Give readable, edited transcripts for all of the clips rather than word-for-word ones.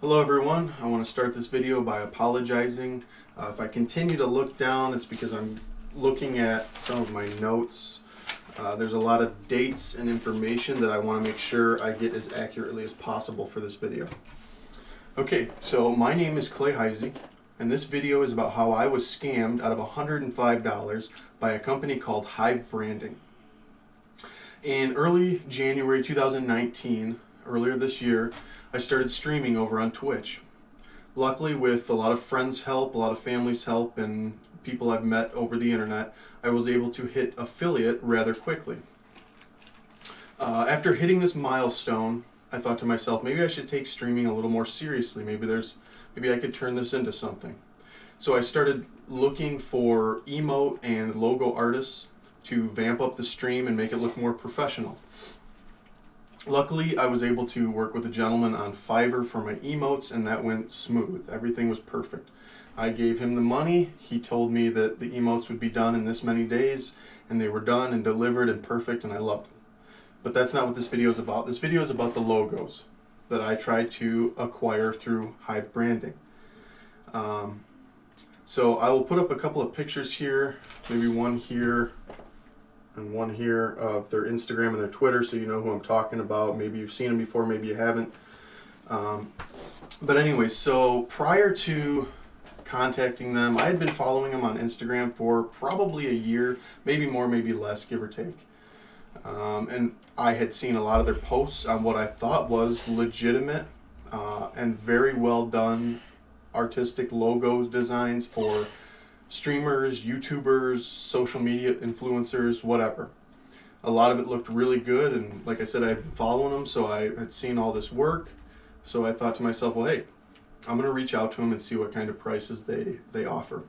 Hello everyone, I want to start this video by apologizing. If I continue to look down, it's because I'm looking at some of my notes. There's a lot of dates and information that I want to make sure I get as accurately as possible for this video. Okay, so my name is Clay Heisey, and this video is about how I was scammed out of $105 by a company called Hivebranding. In early January 2019, earlier this year, I started streaming over on Twitch. Luckily, with a lot of friends' help, a lot of family's help, and people I've met over the internet, I was able to hit affiliate rather quickly. After hitting this milestone, I thought to myself, maybe I should take streaming a little more seriously. Maybe I could turn this into something. So I started looking for emote and logo artists to vamp up the stream and make it look more professional. Luckily, I was able to work with a gentleman on Fiverr for my emotes, and that went smooth. Everything was perfect. I gave him the money. He told me that the emotes would be done in this many days, and they were done and delivered and perfect, and I loved them. But that's not what this video is about. This video is about the logos that I tried to acquire through Hivebranding. So I will put up a couple of pictures here, maybe one here and one here of their Instagram and their Twitter, so you know who I'm talking about. Maybe you've seen them before, maybe you haven't. But anyway, so prior to contacting them, I had been following them on Instagram for probably a year, maybe more, maybe less, give or take. And I had seen a lot of their posts on what I thought was legitimate and very well done artistic logo designs for streamers, YouTubers, social media influencers, whatever. A lot of it looked really good, and like I said, I had been following them, so I had seen all this work. So I thought to myself, well, hey, I'm going to reach out to them and see what kind of prices they offer.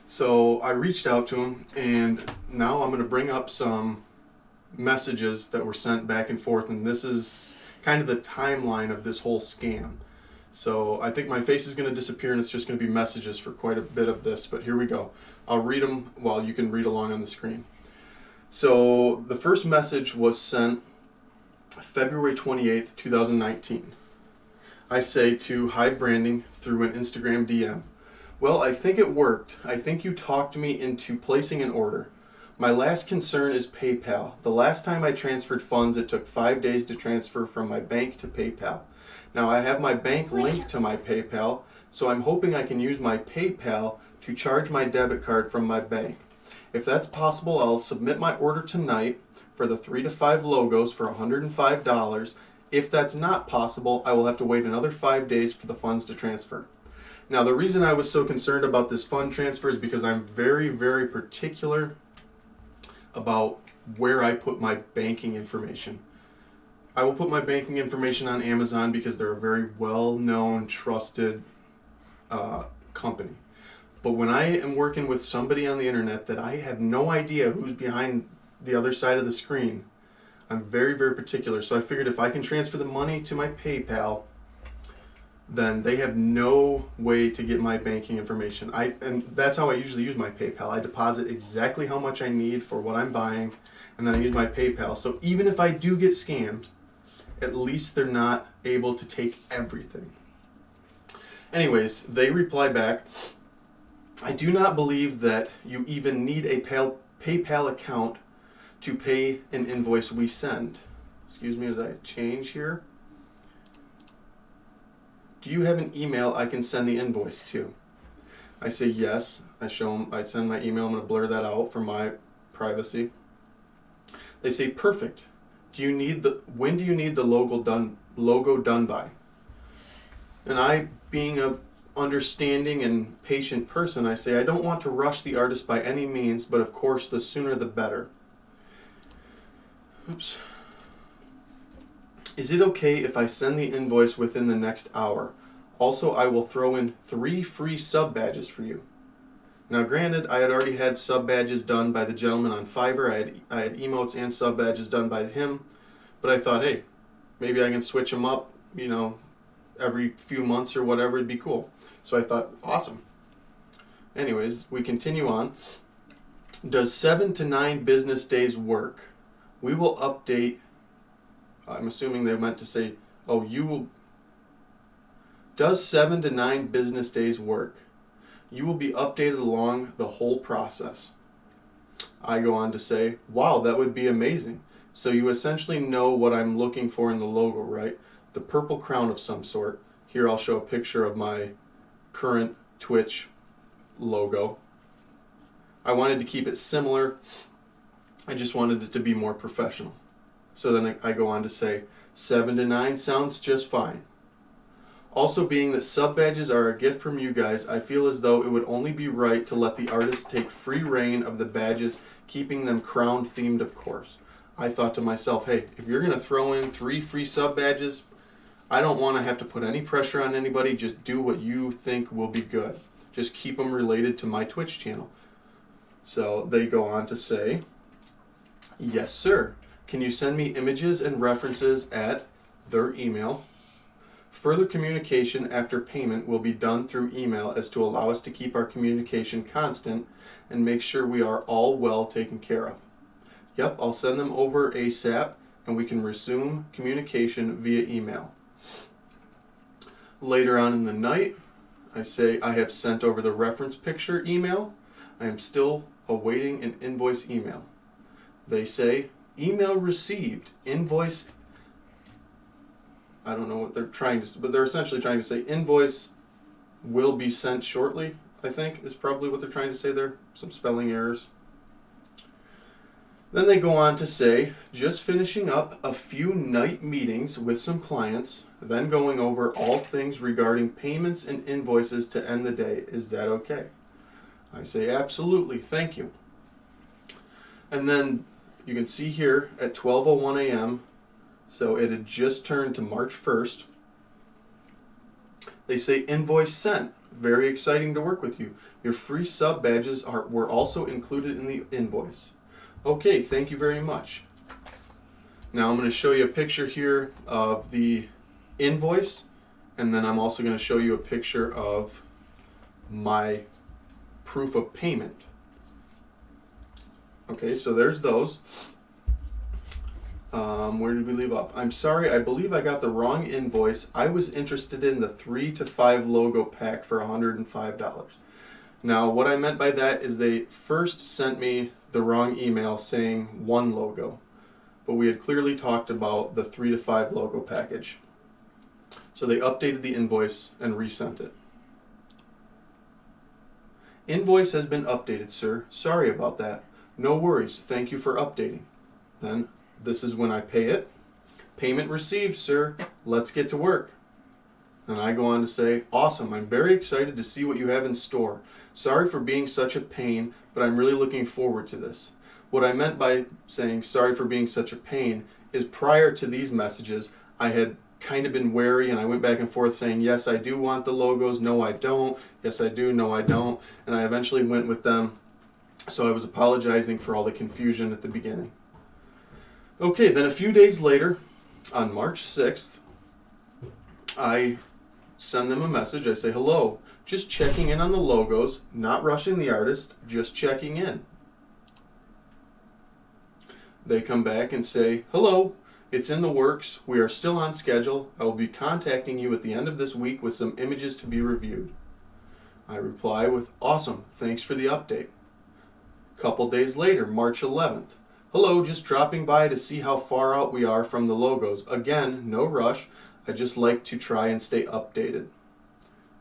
So I reached out to them, and now I'm going to bring up some messages that were sent back and forth, and this is kind of the timeline of this whole scam. So I think my face is going to disappear and it's just going to be messages for quite a bit of this, but here we go. I'll read them while you can read along on the screen. So the first message was sent February 28th, 2019. I say to Hivebranding through an Instagram DM, well, I think it worked. I think you talked me into placing an order. My last concern is PayPal. The last time I transferred funds, it took 5 days to transfer from my bank to PayPal. Now I have my bank linked to my PayPal, so I'm hoping I can use my PayPal to charge my debit card from my bank. If that's possible, I'll submit my order tonight for the 3 to 5 logos for $105. If that's not possible, I will have to wait another 5 days for the funds to transfer. Now the reason I was so concerned about this fund transfer is because I'm very, very particular about where I put my banking information. I will put my banking information on Amazon because they're a very well-known, trusted company. But when I am working with somebody on the internet that I have no idea who's behind the other side of the screen, I'm very, very particular. So I figured if I can transfer the money to my PayPal, then they have no way to get my banking information. And that's how I usually use my PayPal. I deposit exactly how much I need for what I'm buying, and then I use my PayPal. So even if I do get scammed, at least they're not able to take everything. Anyways, they reply back, I do not believe that you even need a PayPal account to pay an invoice we send. Excuse me as I change here. Do you have an email I can send the invoice to? I say yes. I show them, I send my email. I'm going to blur that out for my privacy. They say, perfect. When do you need the logo done by? And I, being a understanding and patient person, I say I don't want to rush the artist by any means, but of course the sooner the better. Oops. Is it okay if I send the invoice within the next hour? Also, I will throw in 3 free sub badges for you. Now granted, I had already had sub badges done by the gentleman on Fiverr. I had emotes and sub badges done by him, but I thought, hey, maybe I can switch them up, every few months or whatever, it'd be cool. So I thought, awesome. Anyways, we continue on. Does 7 to 9 business days work? We will update I'm assuming they meant to say, oh, you will Does 7 to 9 business days work? You will be updated along the whole process. I go on to say, wow, that would be amazing. So you essentially know what I'm looking for in the logo, right? The purple crown of some sort. Here I'll show a picture of my current Twitch logo. I wanted to keep it similar. I just wanted it to be more professional. So then I go on to say, 7 to 9 sounds just fine. Also, being that sub badges are a gift from you guys, I feel as though it would only be right to let the artist take free reign of the badges, keeping them crown themed, of course. I thought to myself, hey, if you're going to throw in 3 free sub badges, I don't want to have to put any pressure on anybody. Just do what you think will be good. Just keep them related to my Twitch channel. So they go on to say, yes, sir. Can you send me images and references at their email? Further communication after payment will be done through email as to allow us to keep our communication constant and make sure we are all well taken care of. Yep, I'll send them over ASAP and we can resume communication via email. Later on in the night, I say I have sent over the reference picture email. I am still awaiting an invoice email. They say, email received, invoice. I don't know what they're trying to, but they're essentially trying to say invoice will be sent shortly, I think is probably what they're trying to say there. Some spelling errors. Then they go on to say, just finishing up a few night meetings with some clients, then going over all things regarding payments and invoices to end the day. Is that okay? I say, absolutely, thank you. And then you can see here at 12:01 a.m., so it had just turned to March 1st. They say invoice sent. Very exciting to work with you. Your free sub badges were also included in the invoice. Okay, thank you very much. Now I'm going to show you a picture here of the invoice, and then I'm also going to show you a picture of my proof of payment. Okay, so there's those. Where did we leave off? I'm sorry, I believe I got the wrong invoice. I was interested in the 3 to 5 logo pack for $105. Now, what I meant by that is they first sent me the wrong email saying 1 logo, but we had clearly talked about the 3 to 5 logo package. So they updated the invoice and resent it. Invoice has been updated, sir. Sorry about that. No worries. Thank you for updating. Then this is when I pay it. Payment received, sir. Let's get to work. And I go on to say, awesome. I'm very excited to see what you have in store. Sorry for being such a pain, but I'm really looking forward to this. What I meant by saying sorry for being such a pain is prior to these messages, I had kind of been wary and I went back and forth saying, yes, I do want the logos. No, I don't. Yes, I do. No, I don't. And I eventually went with them. So I was apologizing for all the confusion at the beginning. Okay, then a few days later, on March 6th, I send them a message. I say, hello, just checking in on the logos, not rushing the artist, just checking in. They come back and say, hello, it's in the works. We are still on schedule. I will be contacting you at the end of this week with some images to be reviewed. I reply with, awesome, thanks for the update. Couple days later, March 11th. Hello, just dropping by to see how far out we are from the logos. Again, no rush. I just like to try and stay updated.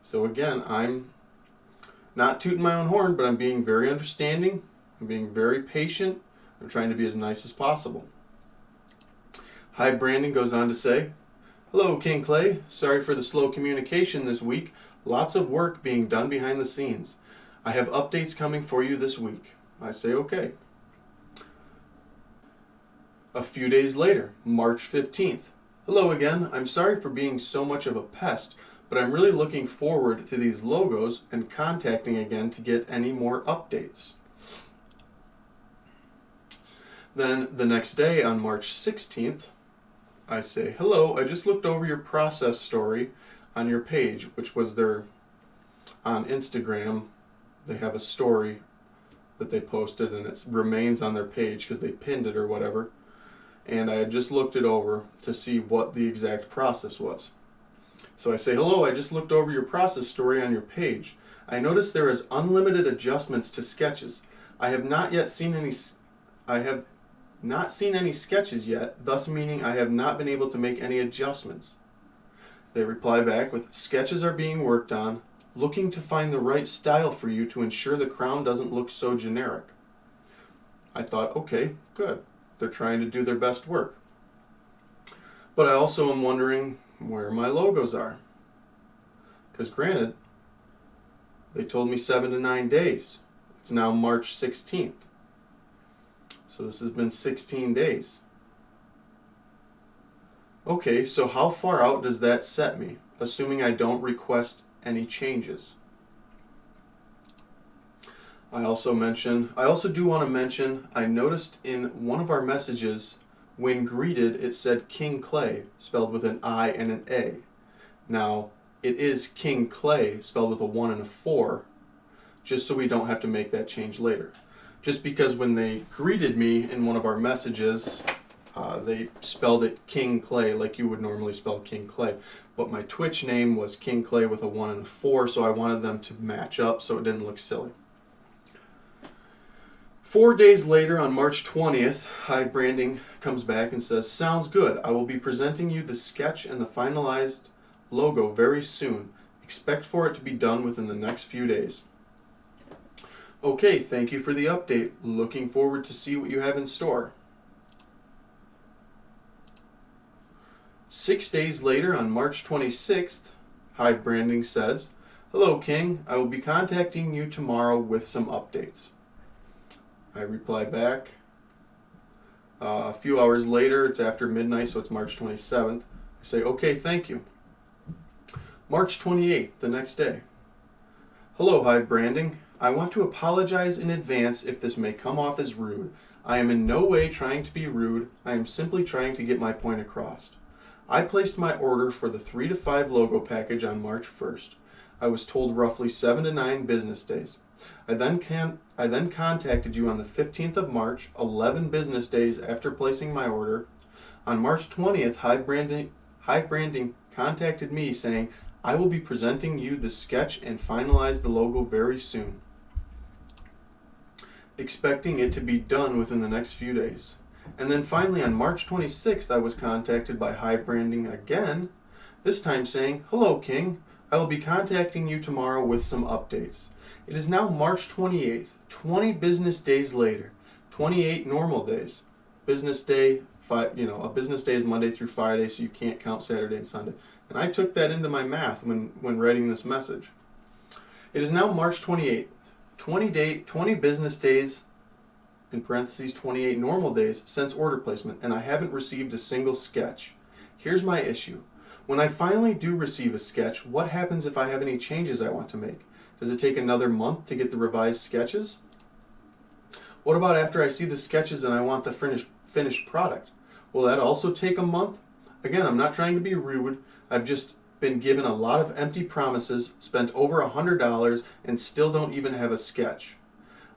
So again, I'm not tooting my own horn, but I'm being very understanding. I'm being very patient. I'm trying to be as nice as possible. Hivebranding goes on to say, hello, King Clay. Sorry for the slow communication this week. Lots of work being done behind the scenes. I have updates coming for you this week. I say, okay. A few days later, March 15th. Hello again. I'm sorry for being so much of a pest, but I'm really looking forward to these logos and contacting again to get any more updates. Then the next day on March 16th, I say, hello, I just looked over your process story on your page, which was on Instagram. They have a story that they posted and it remains on their page because they pinned it or whatever. And I had just looked it over to see what the exact process was. So I say, hello, I just looked over your process story on your page. I noticed there is unlimited adjustments to sketches. I have not seen any sketches yet, thus meaning I have not been able to make any adjustments. They reply back with, sketches are being worked on, looking to find the right style for you to ensure the crown doesn't look so generic. I thought, okay, good. They're trying to do their best work. But I also am wondering where my logos are. Because granted, they told me 7 to 9 days. It's now March 16th. So this has been 16 days. Okay, so how far out does that set me, assuming I don't request any changes? I also do want to mention, I noticed in one of our messages, when greeted, it said King Clay, spelled with an I and an A. Now, it is King Clay, spelled with a 1 and a 4, just so we don't have to make that change later. Just because when they greeted me in one of our messages, they spelled it King Clay like you would normally spell King Clay. But my Twitch name was King Clay with a 1 and a 4, so I wanted them to match up so it didn't look silly. 4 days later, on March 20th, Hivebranding comes back and says, sounds good. I will be presenting you the sketch and the finalized logo very soon. Expect for it to be done within the next few days. Okay, thank you for the update. Looking forward to see what you have in store. 6 days later, on March 26th, Hivebranding says, hello, King. I will be contacting you tomorrow with some updates. I reply back. A few hours later, it's after midnight, so it's March 27th. I say, okay, thank you. March 28th, the next day. Hello, Hivebranding. I want to apologize in advance if this may come off as rude. I am in no way trying to be rude. I am simply trying to get my point across. I placed my order for the 3 to 5 logo package on March 1st. I was told roughly 7 to 9 business days. I then contacted you on the 15th of March, 11 business days after placing my order. On March 20th, Hivebranding contacted me saying, I will be presenting you the sketch and finalize the logo very soon, expecting it to be done within the next few days. And then finally on March 26th, I was contacted by Hivebranding again, this time saying, hello, King. I will be contacting you tomorrow with some updates. It is now March 28th, 20 business days later, 28 normal days. Business day, a business day is Monday through Friday, so you can't count Saturday and Sunday. And I took that into my math when writing this message. It is now March 28th, 20 business days, in parentheses 28 normal days, since order placement, and I haven't received a single sketch. Here's my issue. When I finally do receive a sketch, what happens if I have any changes I want to make? Does it take another month to get the revised sketches? What about after I see the sketches and I want the finished product? Will that also take a month? Again, I'm not trying to be rude. I've just been given a lot of empty promises, spent over $100, and still don't even have a sketch.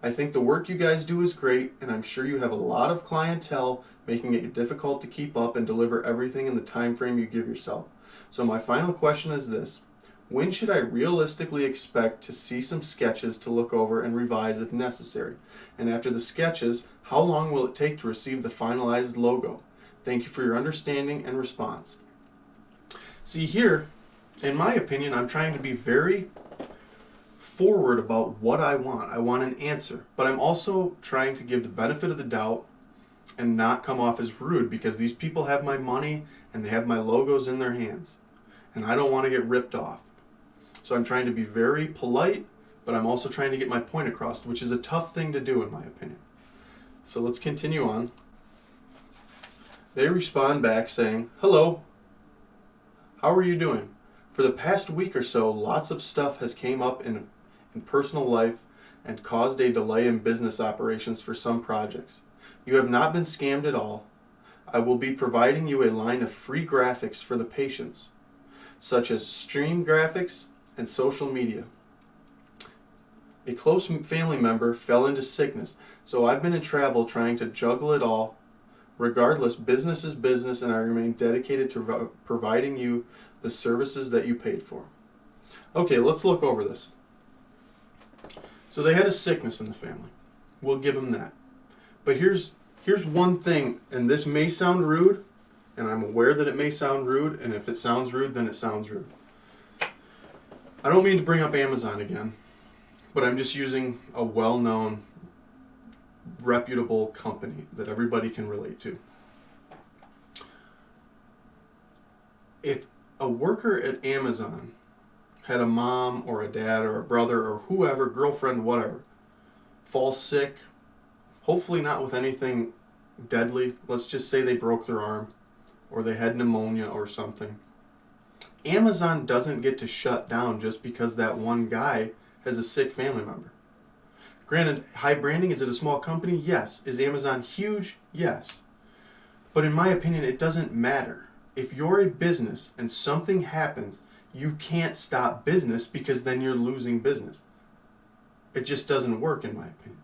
I think the work you guys do is great, and I'm sure you have a lot of clientele, making it difficult to keep up and deliver everything in the time frame you give yourself. So my final question is this. When should I realistically expect to see some sketches to look over and revise if necessary? And after the sketches, how long will it take to receive the finalized logo? Thank you for your understanding and response. See here, in my opinion, I'm trying to be very forward about what I want. I want an answer, but I'm also trying to give the benefit of the doubt and not come off as rude, because these people have my money and they have my logos in their hands, and I don't want to get ripped off. So I'm trying to be very polite, but I'm also trying to get my point across, which is a tough thing to do in my opinion. So let's continue on. They respond back saying, hello, how are you doing? For the past week or so, lots of stuff has came up in personal life and caused a delay in business operations for some projects. You have not been scammed at all. I will be providing you a line of free graphics for the patients, such as stream graphics and social media. A close family member fell into sickness, so I've been in travel trying to juggle it all. Regardless, business is business, and I remain dedicated to providing you the services that you paid for. Okay, let's look over this. So they had a sickness in the family. We'll give them that. But here's one thing, and this may sound rude, and I'm aware that it may sound rude, and if it sounds rude, then it sounds rude. I don't mean to bring up Amazon again, but I'm just using a well-known, reputable company that everybody can relate to. If a worker at Amazon had a mom or a dad or a brother or whoever, girlfriend, whatever, fall sick, hopefully not with anything deadly, let's just say they broke their arm or they had pneumonia or something, Amazon doesn't get to shut down just because that one guy has a sick family member. Granted, Hivebranding, is it a small company? Yes. Is Amazon huge? Yes. But in my opinion, it doesn't matter. If you're a business and something happens, you can't stop business because then you're losing business. It just doesn't work in my opinion.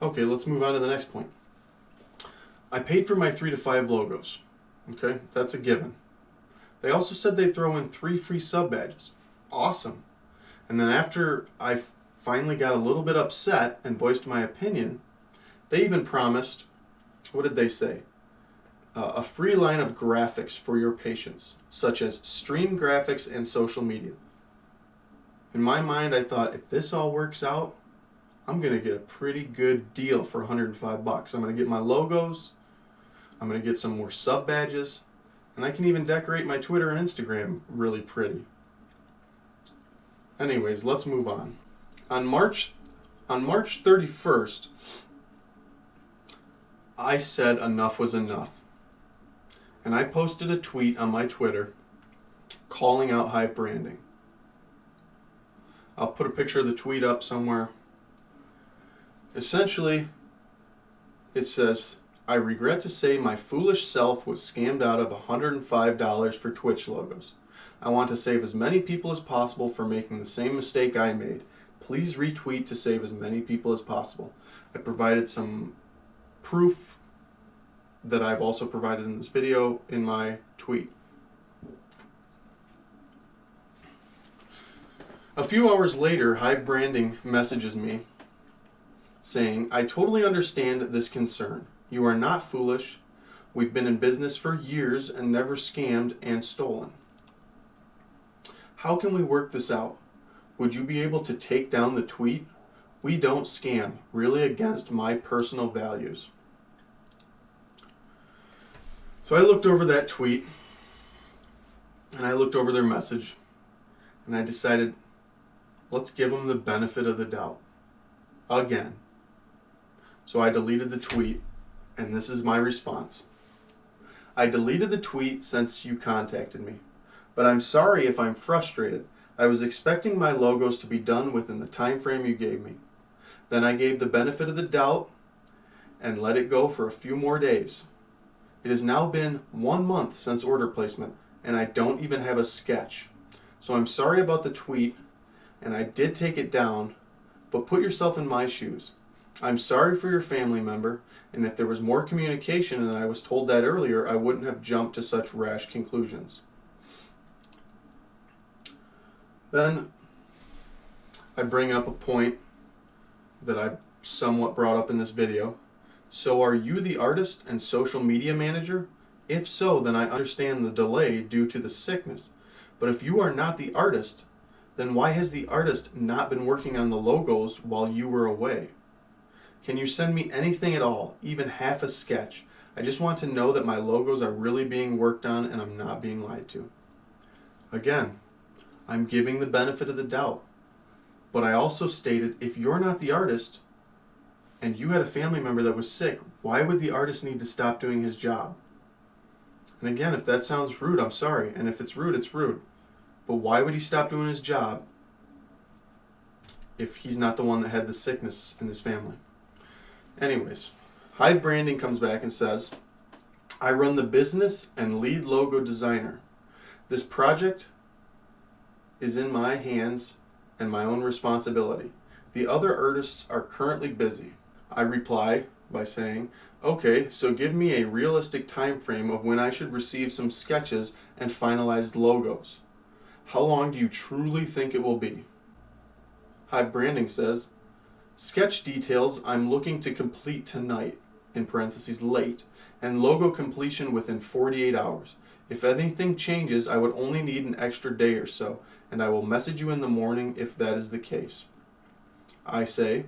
Okay, let's move on to the next point. I paid for my 3 to 5 logos. Okay, that's a given. They also said they'd throw in 3 free sub badges. Awesome. And then after I finally got a little bit upset and voiced my opinion, they even promised, what did they say? A free line of graphics for your patients, such as stream graphics and social media. In my mind, I thought, if this all works out, I'm going to get a pretty good deal for $105. I'm going to get my logos, I'm going to get some more sub badges, and I can even decorate my Twitter and Instagram really pretty. Anyways, let's move on. On March 31st, I said enough was enough. And I posted a tweet on my Twitter calling out Hivebranding. I'll put a picture of the tweet up somewhere. Essentially, it says, I regret to say my foolish self was scammed out of $105 for Twitch logos. I want to save as many people as possible for making the same mistake I made. Please retweet to save as many people as possible. I provided some proof that I've also provided in this video in my tweet. A few hours later, Hivebranding messages me saying, I totally understand this concern. You are not foolish. We've been in business for years and never scammed and stolen. How can we work this out? Would you be able to take down the tweet? We don't scam, really against my personal values. So I looked over that tweet, and I looked over their message, and I decided, let's give them the benefit of the doubt. Again. So I deleted the tweet, and this is my response. I deleted the tweet since you contacted me, but I'm sorry if I'm frustrated. I was expecting my logos to be done within the time frame you gave me. Then I gave the benefit of the doubt and let it go for a few more days. It has now been 1 month since order placement, and I don't even have a sketch. So I'm sorry about the tweet, and I did take it down, but put yourself in my shoes. I'm sorry for your family member, and if there was more communication and I was told that earlier, I wouldn't have jumped to such rash conclusions. Then I bring up a point that I somewhat brought up in this video. So are you the artist and social media manager? If so, then I understand the delay due to the sickness. But if you are not the artist, then why has the artist not been working on the logos while you were away? Can you send me anything at all, even half a sketch? I just want to know that my logos are really being worked on and I'm not being lied to. Again, I'm giving the benefit of the doubt. But I also stated, if you're not the artist and you had a family member that was sick, why would the artist need to stop doing his job? And again, if that sounds rude, I'm sorry. And if it's rude, it's rude. But why would he stop doing his job if he's not the one that had the sickness in his family? Anyways, Hivebranding comes back and says, I run the business and lead logo designer. This project is in my hands and my own responsibility. The other artists are currently busy. I reply, by saying, okay, so give me a realistic time frame of when I should receive some sketches and finalized logos. How long do you truly think it will be? Hivebranding says, sketch details I'm looking to complete tonight, in parentheses late, and logo completion within 48 hours. If anything changes, I would only need an extra day or so, and I will message you in the morning if that is the case. I say,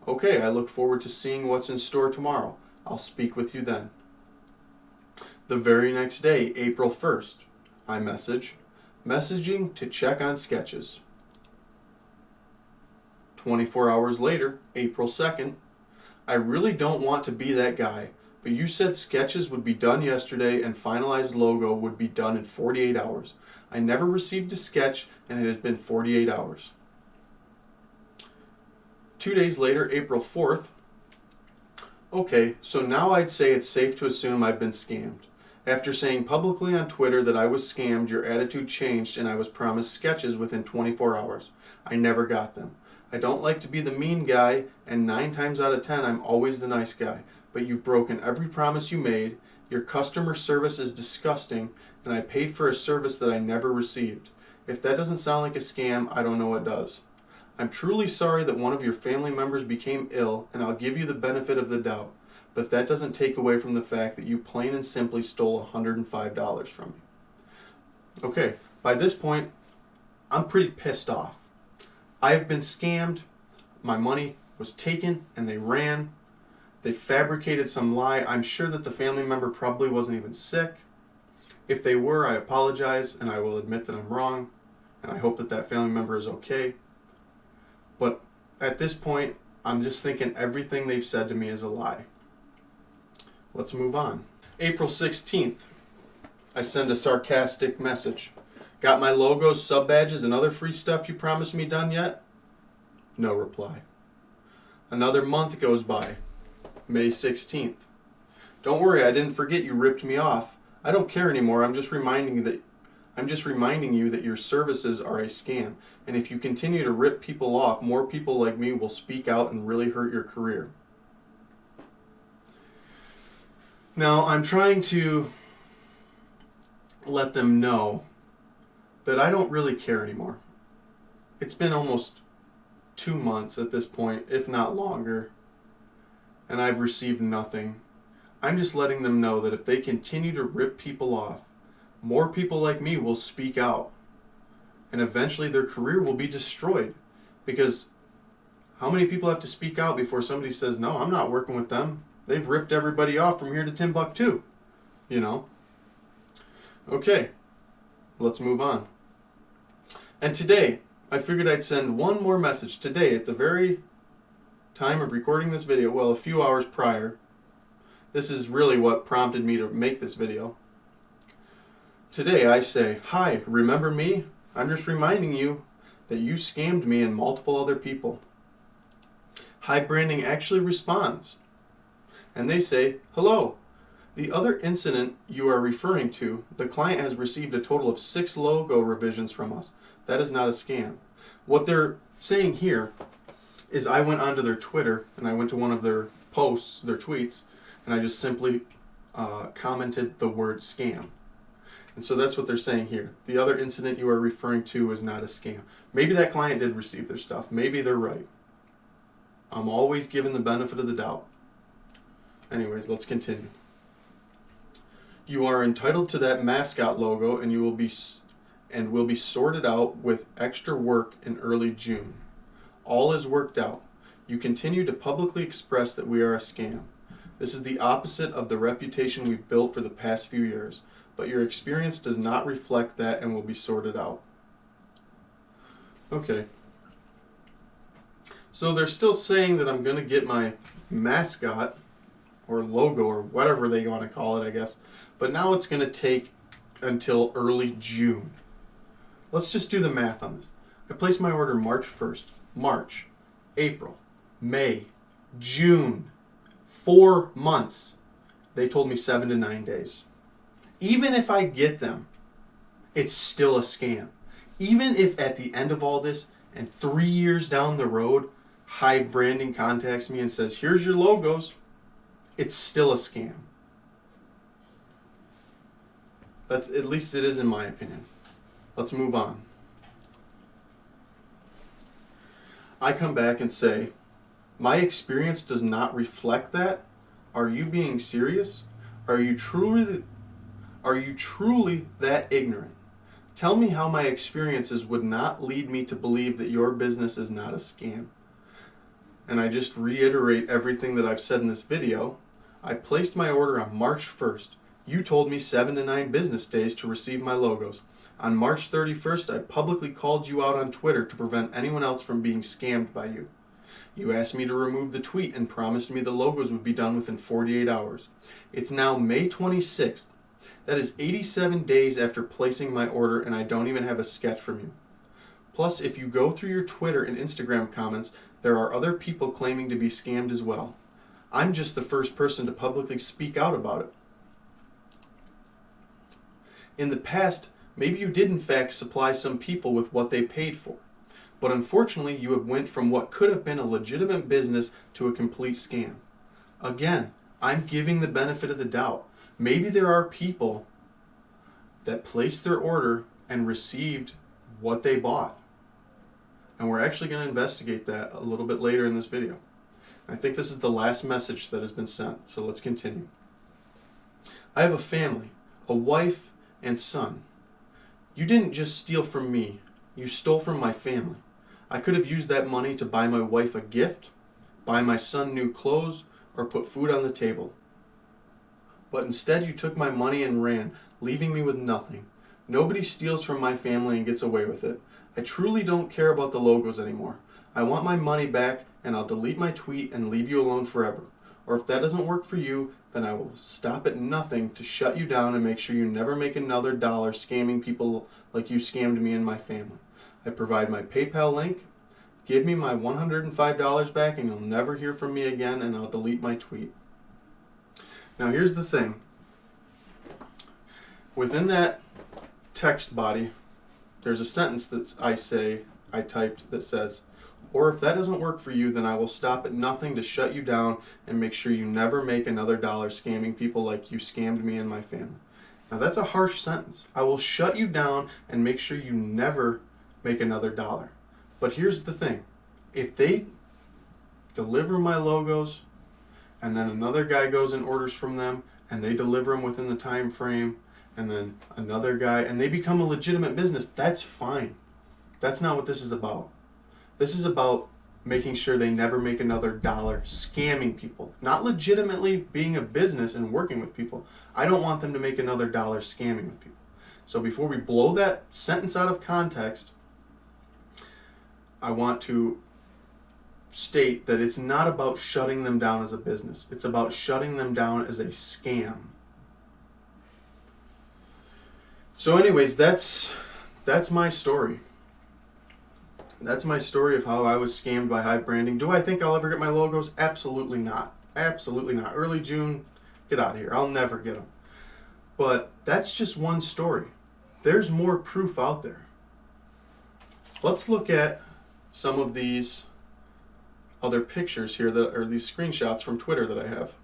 okay, I look forward to seeing what's in store tomorrow. I'll speak with you then. The very next day, April 1st, I message, messaging to check on sketches. 24 hours later, April 2nd, I really don't want to be that guy, but you said sketches would be done yesterday and finalized logo would be done in 48 hours. I never received a sketch and it has been 48 hours. 2 days later, April 4th, okay, so now I'd say it's safe to assume I've been scammed. After saying publicly on Twitter that I was scammed, your attitude changed and I was promised sketches within 24 hours. I never got them. I don't like to be the mean guy, and 9 times out of 10 I'm always the nice guy. But you've broken every promise you made, your customer service is disgusting, and I paid for a service that I never received. If that doesn't sound like a scam, I don't know what does. I'm truly sorry that one of your family members became ill, and I'll give you the benefit of the doubt. But that doesn't take away from the fact that you plain and simply stole $105 from me. Okay, by this point, I'm pretty pissed off. I've been scammed, my money was taken, and they ran. They fabricated some lie. I'm sure that the family member probably wasn't even sick. If they were, I apologize, and I will admit that I'm wrong, and I hope that that family member is okay. But at this point, I'm just thinking everything they've said to me is a lie. Let's move on. April 16th, I send a sarcastic message. Got my logos, sub badges, and other free stuff you promised me done yet? No reply. Another month goes by. May 16th. Don't worry, I didn't forget you ripped me off. I don't care anymore. I'm just reminding you that your services are a scam. And if you continue to rip people off, more people like me will speak out and really hurt your career. Now, I'm trying to let them know that I don't really care anymore. It's been almost 2 months at this point, if not longer, and I've received nothing. I'm just letting them know that if they continue to rip people off, more people like me will speak out, and eventually their career will be destroyed. Because how many people have to speak out before somebody says, no, I'm not working with them. They've ripped everybody off from here to Timbuktu, you know? Okay. Let's move on. And today, I figured I'd send one more message. Today, at the very time of recording this video, well, a few hours prior, this is really what prompted me to make this video. Today, I say, hi, remember me? I'm just reminding you that you scammed me and multiple other people. Hivebranding actually responds. And they say, hello. The other incident you are referring to, the client has received a total of 6 logo revisions from us. That is not a scam. What they're saying here is I went onto their Twitter and I went to one of their posts, their tweets, and I just simply commented the word scam. And so that's what they're saying here. The other incident you are referring to is not a scam. Maybe that client did receive their stuff. Maybe they're right. I'm always given the benefit of the doubt. Anyways, let's continue. You are entitled to that mascot logo and will be sorted out with extra work in early June. All is worked out. You continue to publicly express that we are a scam. This is the opposite of the reputation we've built for the past few years, but your experience does not reflect that and will be sorted out. Okay. So they're still saying that I'm going to get my mascot or logo or whatever they want to call it, I guess. But now it's going to take until early June. Let's just do the math on this. I placed my order March 1st. March, April, May, June. 4 months. They told me 7 to 9 days. Even if I get them, it's still a scam. Even if at the end of all this and 3 years down the road, Hivebranding contacts me and says, here's your logos. it's still a scam. At least it is in my opinion. Let's move on. I come back and say, my experience does not reflect that. Are you being serious? Are you truly that ignorant? Tell me how my experiences would not lead me to believe that your business is not a scam. And I just reiterate everything that I've said in this video. I placed my order on March 1st. You told me 7 to 9 business days to receive my logos. On March 31st, I publicly called you out on Twitter to prevent anyone else from being scammed by you. You asked me to remove the tweet and promised me the logos would be done within 48 hours. It's now May 26th. That is 87 days after placing my order, and I don't even have a sketch from you. Plus, if you go through your Twitter and Instagram comments, there are other people claiming to be scammed as well. I'm just the first person to publicly speak out about it. In the past, maybe you did in fact supply some people with what they paid for. But unfortunately, you have went from what could have been a legitimate business to a complete scam. Again, I'm giving the benefit of the doubt. Maybe there are people that placed their order and received what they bought. And we're actually going to investigate that a little bit later in this video. I think this is the last message that has been sent, so let's continue. I have a family, a wife and son. You didn't just steal from me, you stole from my family. I could have used that money to buy my wife a gift, buy my son new clothes, or put food on the table. But instead you took my money and ran, leaving me with nothing. Nobody steals from my family and gets away with it. I truly don't care about the logos anymore. I want my money back, and I'll delete my tweet and leave you alone forever. Or if that doesn't work for you, then I will stop at nothing to shut you down and make sure you never make another dollar scamming people like you scammed me and my family. I provide my PayPal link. Give me my $105 back and you'll never hear from me again, and I'll delete my tweet. Now here's the thing. Within that text body, there's a sentence that I typed that says, or if that doesn't work for you, then I will stop at nothing to shut you down and make sure you never make another dollar scamming people like you scammed me and my family. Now that's a harsh sentence. I will shut you down and make sure you never make another dollar. But here's the thing. If they deliver my logos and then another guy goes and orders from them and they deliver them within the time frame, and then another guy, and they become a legitimate business, that's fine. That's not what this is about. This is about making sure they never make another dollar scamming people, not legitimately being a business and working with people. I don't want them to make another dollar scamming with people. So before we blow that sentence out of context, I want to state that it's not about shutting them down as a business. It's about shutting them down as a scam. So anyways, that's my story. That's my story of how I was scammed by Hivebranding. Do I think I'll ever get my logos? Absolutely not. Absolutely not. Early June, get out of here. I'll never get them. But that's just one story. There's more proof out there. Let's look at some of these other pictures here, that are these screenshots from Twitter that I have.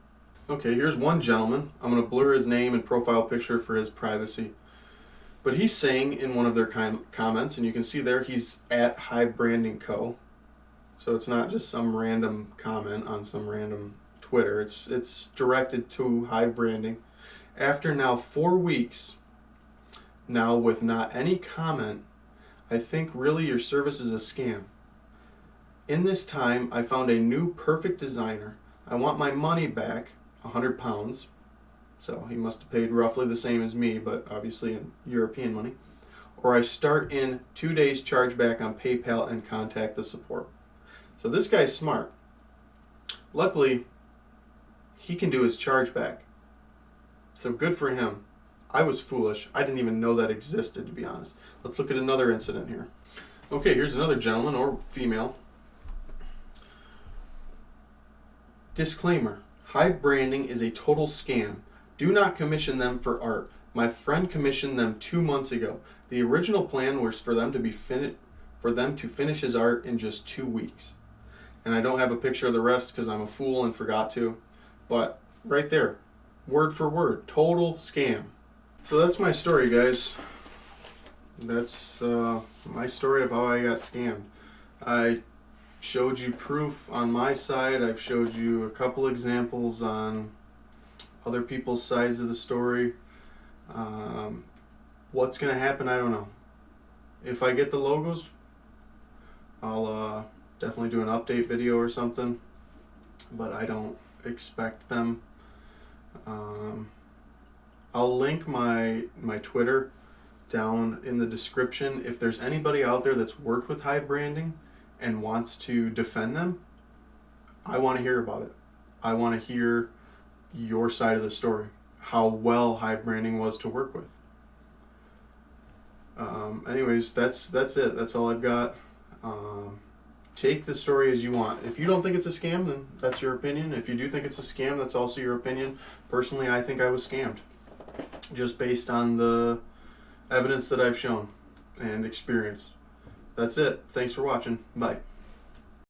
Okay, here's one gentleman. I'm going to blur his name and profile picture for his privacy. But he's saying in one of their comments, and you can see there, he's at Hivebranding Co. So it's not just some random comment on some random Twitter. It's directed to Hivebranding. After now 4 weeks, now with not any comment, I think really your service is a scam. In this time, I found a new perfect designer. I want my money back, £100. So he must have paid roughly the same as me, but obviously in European money. Or I start in 2 days chargeback on PayPal and contact the support. So this guy's smart. Luckily, he can do his chargeback. So good for him. I was foolish. I didn't even know that existed, to be honest. Let's look at another incident here. Okay, here's another gentleman or female. Disclaimer. Hivebranding is a total scam. Do not commission them for art. My friend commissioned them 2 months ago. The original plan was for them to finish his art in just 2 weeks. And I don't have a picture of the rest because I'm a fool and forgot to. But right there. Word for word. Total scam. So that's my story, guys. That's my story of how I got scammed. I showed you proof on my side. I've showed you a couple examples on other people's sides of the story. What's going to happen, I don't know. If I get the logos, I'll definitely do an update video or something, but I don't expect them. I'll link my Twitter down in the description. If there's anybody out there that's worked with Hivebranding and wants to defend them, I want to hear about it. I want to hear your side of the story, how well Hivebranding was to work with. Anyways, that's it. That's all I've got. Take the story as you want. If you don't think it's a scam, then that's your opinion. If you do think it's a scam, that's also your opinion. Personally, I think I was scammed, just based on the evidence that I've shown and experience. That's it. Thanks for watching. Bye.